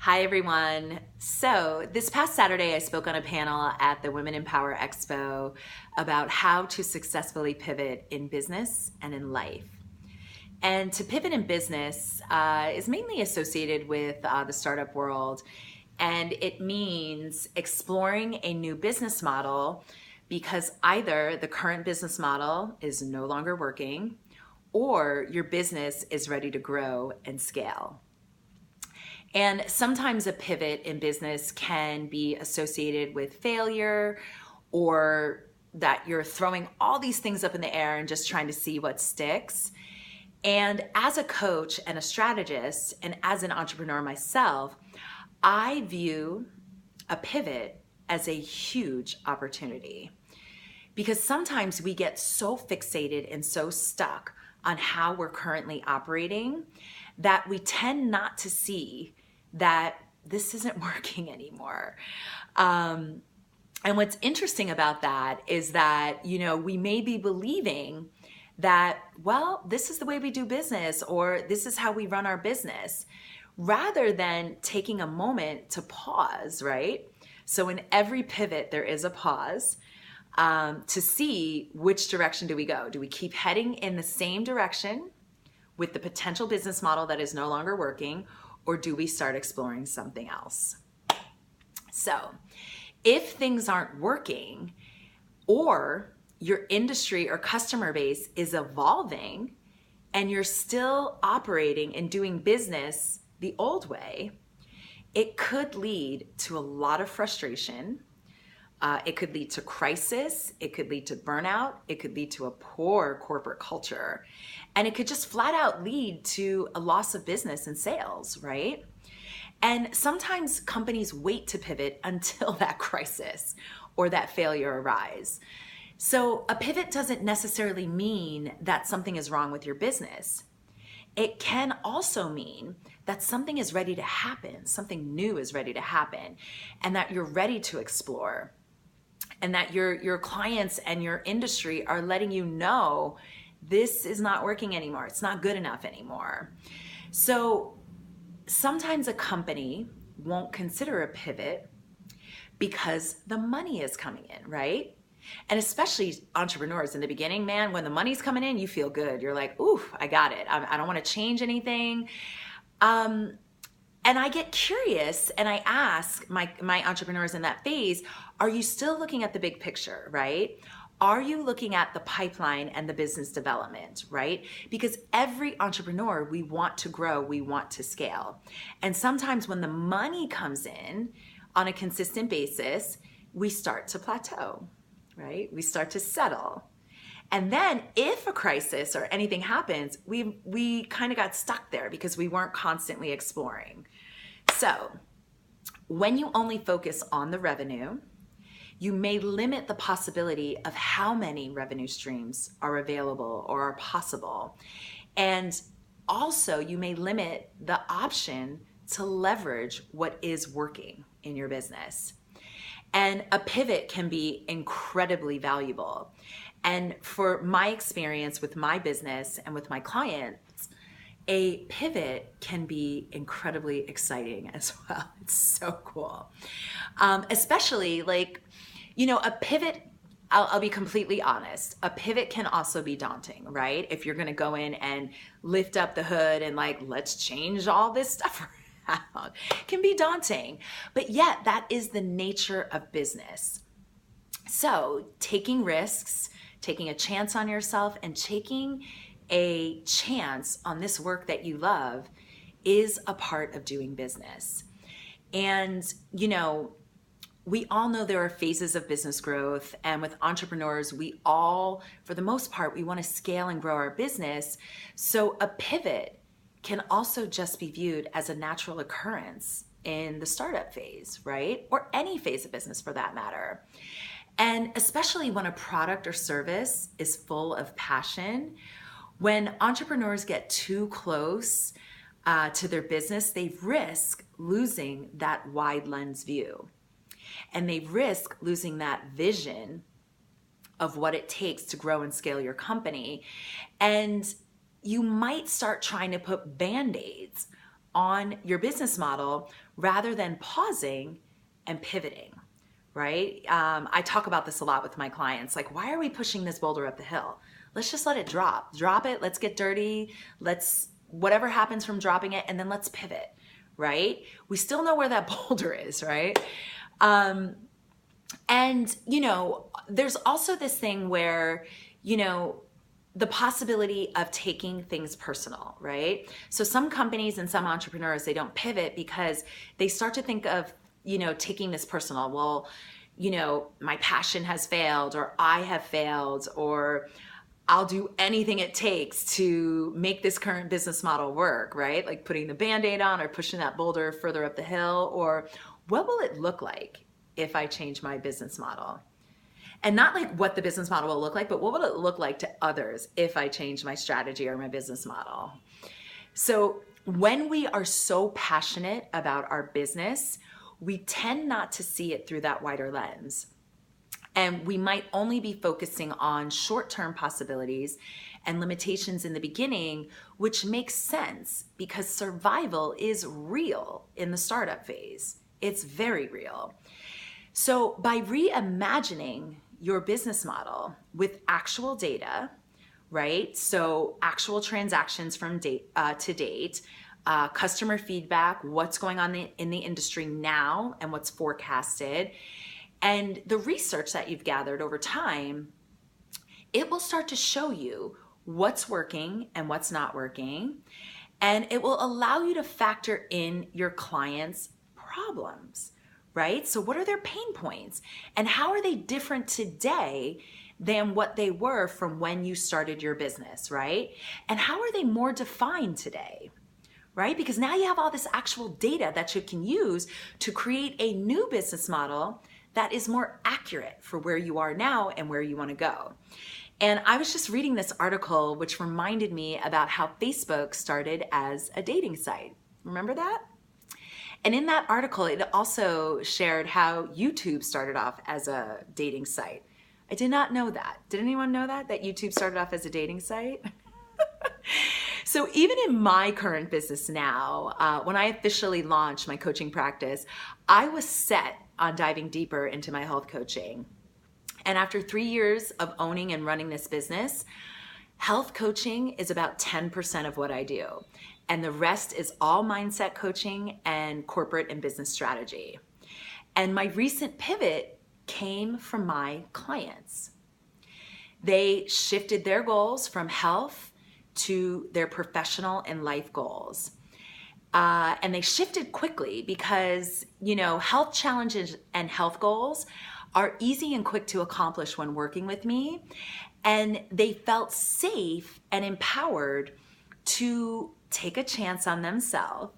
Hi, everyone. So, this past Saturday, I spoke on a panel at the Women in Power Expo about how to successfully pivot in business and in life. And to pivot in business is mainly associated with the startup world, and it means exploring a new business model because either the current business model is no longer working or your business is ready to grow and scale. And sometimes a pivot in business can be associated with failure or that you're throwing all these things up in the air and just trying to see what sticks. And as a coach and a strategist, and as an entrepreneur myself, I view a pivot as a huge opportunity because sometimes we get so fixated and so stuck on how we're currently operating that we tend not to see that this isn't working anymore. And what's interesting about that is that, we may be believing that, well, this is the way we do business or this is how we run our business, rather than taking a moment to pause, right? So in every pivot, there is a pause to see which direction do we go. Do we keep heading in the same direction with the potential business model that is no longer working, or do we start exploring something else? So if things aren't working, or your industry or customer base is evolving and you're still operating and doing business the old way, it could lead to a lot of frustration. It could lead to crisis. It could lead to burnout. It could lead to a poor corporate culture. And it could just flat out lead to a loss of business and sales, right? And sometimes companies wait to pivot until that crisis or that failure arise. So a pivot doesn't necessarily mean that something is wrong with your business. It can also mean that something is ready to happen, something new is ready to happen, and that you're ready to explore, and that your clients and your industry are letting you know this is not working anymore. It's not good enough anymore. So sometimes a company won't consider a pivot because the money is coming in, right? And especially entrepreneurs in the beginning, man, when the money's coming in, you feel good. You're like, ooh, I got it. I don't want to change anything. And I get curious and I ask my entrepreneurs in that phase, are you still looking at the big picture, right? Are you looking at the pipeline and the business development, right? Because every entrepreneur, we want to grow, we want to scale. And sometimes when the money comes in on a consistent basis, we start to plateau, right? We start to settle. And then if a crisis or anything happens, we kind of got stuck there because we weren't constantly exploring. So when you only focus on the revenue, you may limit the possibility of how many revenue streams are available or are possible. And also you may limit the option to leverage what is working in your business. And a pivot can be incredibly valuable. And for my experience with my business and with my clients, a pivot can be incredibly exciting as well. It's so cool. Especially a pivot, I'll be completely honest, a pivot can also be daunting, right? If you're gonna go in and lift up the hood and let's change all this stuff around, it can be daunting. But yet that is the nature of business. So taking risks, taking a chance on yourself, and taking a chance on this work that you love is a part of doing business. And, we all know there are phases of business growth, and with entrepreneurs, we all, for the most part, we want to scale and grow our business. So a pivot can also just be viewed as a natural occurrence in the startup phase, right? Or any phase of business for that matter. And especially when a product or service is full of passion, when entrepreneurs get too close to their business, they risk losing that wide lens view. And they risk losing that vision of what it takes to grow and scale your company. And you might start trying to put Band-Aids on your business model rather than pausing and pivoting, right? I talk about this a lot with my clients. Like, why are we pushing this boulder up the hill? Let's just let it drop. Drop it. Let's get dirty. Whatever happens from dropping it, and then let's pivot, right? We still know where that boulder is, right? And, there's also this thing where, the possibility of taking things personal, right? So some companies and some entrepreneurs, they don't pivot because they start to think of, taking this personal. Well, my passion has failed, or I have failed, or I'll do anything it takes to make this current business model work, right? Like putting the Band-Aid on or pushing that boulder further up the hill, or what will it look like if I change my business model? And not like what the business model will look like, but what will it look like to others if I change my strategy or my business model? So when we are so passionate about our business, we tend not to see it through that wider lens. And we might only be focusing on short-term possibilities and limitations in the beginning, which makes sense because survival is real in the startup phase. It's very real. So by reimagining your business model with actual data, right? So actual transactions from to date, customer feedback, what's going on in the industry now and what's forecasted, and the research that you've gathered over time, it will start to show you what's working and what's not working. And it will allow you to factor in your clients' problems, right? So what are their pain points? And how are they different today than what they were from when you started your business, right? And how are they more defined today? Right? Because now you have all this actual data that you can use to create a new business model that is more accurate for where you are now and where you want to go. And I was just reading this article, which reminded me about how Facebook started as a dating site. Remember that? And in that article, it also shared how YouTube started off as a dating site. I did not know that. Did anyone know that YouTube started off as a dating site? So even in my current business now, when I officially launched my coaching practice, I was set on diving deeper into my health coaching. And after 3 years of owning and running this business, health coaching is about 10% of what I do. And the rest is all mindset coaching and corporate and business strategy. And my recent pivot came from my clients. They shifted their goals from health to their professional and life goals. And they shifted quickly because, health challenges and health goals are easy and quick to accomplish when working with me. And they felt safe and empowered to take a chance on themselves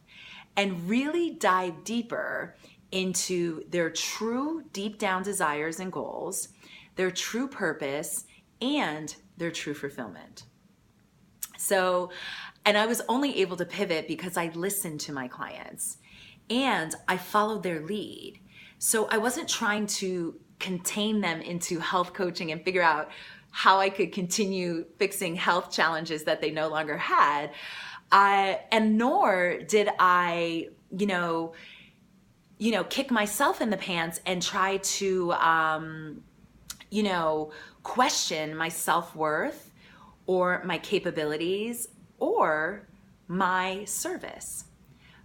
and really dive deeper into their true deep down desires and goals, their true purpose, and their true fulfillment. So, and I was only able to pivot because I listened to my clients and I followed their lead. So I wasn't trying to contain them into health coaching and figure out how I could continue fixing health challenges that they no longer had. And nor did I, kick myself in the pants and try to, question my self-worth or my capabilities or my service.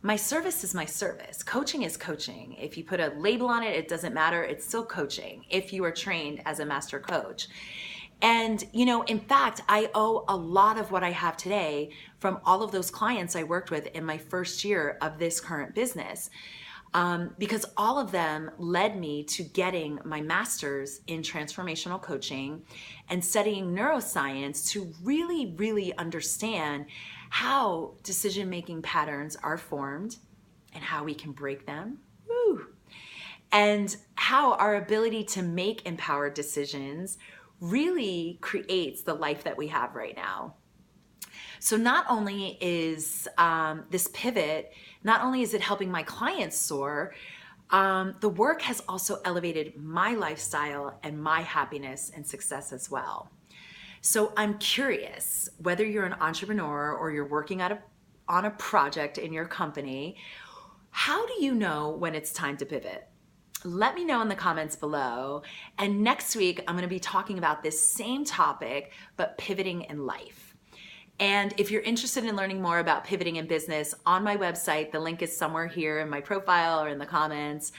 My service is my service. Coaching is coaching. If you put a label on it, it doesn't matter. It's still coaching if you are trained as a master coach. And, in fact, I owe a lot of what I have today from all of those clients I worked with in my first year of this current business. Because all of them led me to getting my master's in transformational coaching and studying neuroscience to really, really understand how decision-making patterns are formed and how we can break them. Woo! And how our ability to make empowered decisions really creates the life that we have right now. So not only is this pivot, not only is it helping my clients soar, the work has also elevated my lifestyle and my happiness and success as well. So I'm curious whether you're an entrepreneur or you're working out of on a project in your company, how do you know when it's time to pivot? Let me know in the comments below. And next week, I'm gonna be talking about this same topic, but pivoting in life. And if you're interested in learning more about pivoting in business, on my website, the link is somewhere here in my profile or in the comments.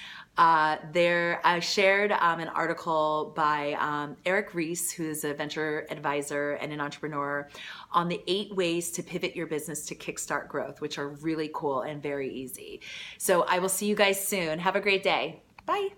There, I shared an article by Eric Ries, who's a venture advisor and an entrepreneur, on the 8 ways to pivot your business to kickstart growth, which are really cool and very easy. So I will see you guys soon. Have a great day. Bye.